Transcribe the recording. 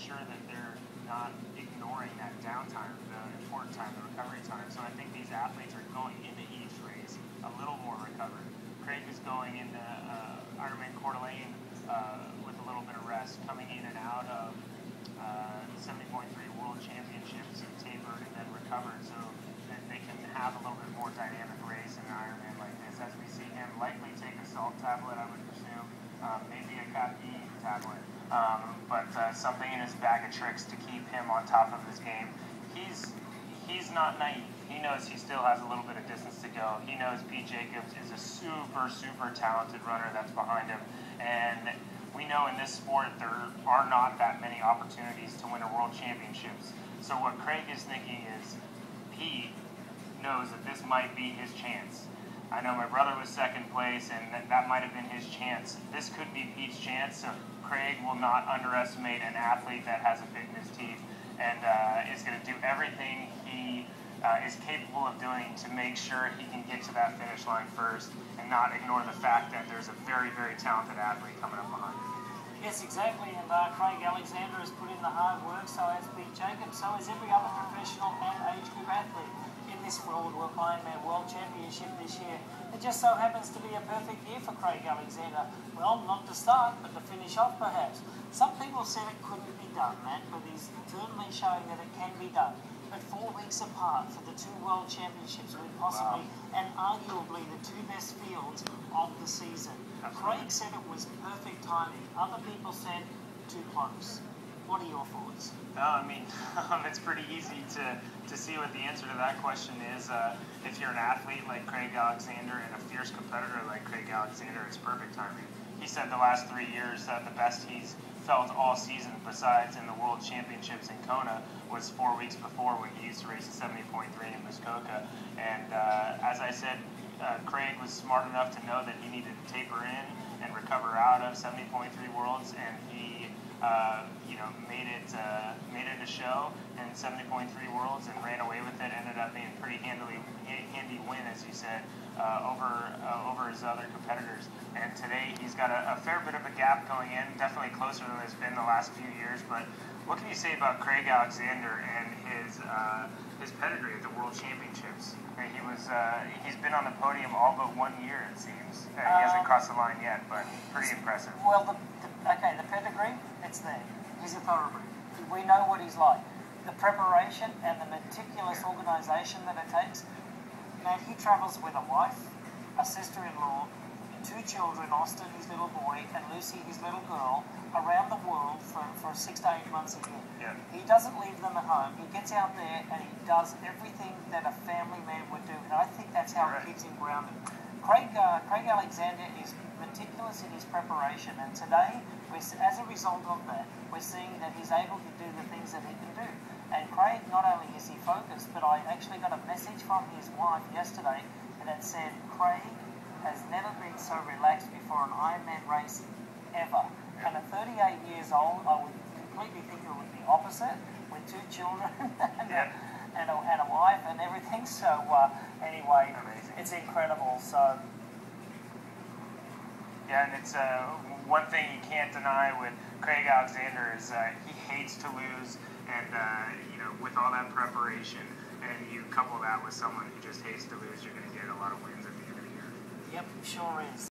sure that they're not ignoring that downtime, the important time, the recovery time. So I think these athletes are going into each race a little more recovered. Craig is going into Ironman Coeur d'Alene with a little bit of rest, coming in and out of 70.3 World Championships and tapered and then recovered, so that they can have a little bit more dynamic race in an Ironman like this. As we see him likely take a salt tablet, I would presume, maybe a caffeine tablet, but something in his bag of tricks to keep him on top of his game. He's not naive. He knows he still has a little bit of distance to go. He knows Pete Jacobs is a super talented runner that's behind him, and we know in this sport there are not that many opportunities to win a world championships. So what Craig is thinking is, Pete knows that this might be his chance. I know my brother was second place, and that might have been his chance. This could be Pete's chance, so Craig will not underestimate an athlete that has a fit in his teeth, and is going to do everything he is capable of doing to make sure he can get to that finish line first and not ignore the fact that there's a very talented athlete coming up behind him. Yes, exactly, and Craig Alexander has put in the hard work, so has Pete Jacobs, so has every other professional and age group athlete in this Ironman World Championship this year. It just so happens to be a perfect year for Craig Alexander. Well, not to start, but to finish off perhaps. Some people said it couldn't be done, Matt, but he's certainly showing that it can be done. But 4 weeks apart for the two World Championships with possibly and arguably the two best fields of the season. Craig said it was perfect timing. Other people said too close. What are your thoughts? I mean, it's pretty easy to see what the answer to that question is. If you're an athlete like Craig Alexander and a fierce competitor like Craig Alexander, it's perfect timing. He said the last 3 years that the best he's felt all season, besides in the World Championships in Kona, was 4 weeks before when he used to race at 70.3 in Muskoka. And as I said, Craig was smart enough to know that he needed to taper in and recover out of 70.3 Worlds, and he made it a show in 70.3 Worlds and ran away with it. Ended up being a pretty handy win, as you said, over his other competitors. And today he's got a fair bit of a gap going in, definitely closer than it's been the last few years. But what can you say about Craig Alexander and his pedigree at the World Championships? He's been on the podium all but 1 year, it seems. He hasn't crossed the line yet, but pretty impressive. Well, the pedigree, it's there. He's a thoroughbred. We know what he's like. The preparation and the meticulous organisation that it takes. Man, he travels with a wife, a sister-in-law, 2 children, Austin, his little boy, and Lucy, his little girl, around the world for 6 to 8 months a year. Yeah. He doesn't leave them at home. He gets out there and he does everything that a family man would do, and I think that's how it keeps him grounded. Craig Alexander is meticulous in his preparation, and today, as a result of that, we're seeing that he's able to do the things that he can do. And Craig, not only is he focused, but I actually got a message from his wife yesterday that said, Craig has never been so relaxed before an Ironman race ever. And at 38 years old, I would completely think it would be opposite, with 2 children and a wife and everything. So anyway, amazing. It's incredible. So yeah, and it's one thing you can't deny with Craig Alexander is he hates to lose, and with all that preparation, and you couple that with someone who just hates to lose, you're going to get a lot of wins at the end of the year. Yep, sure is.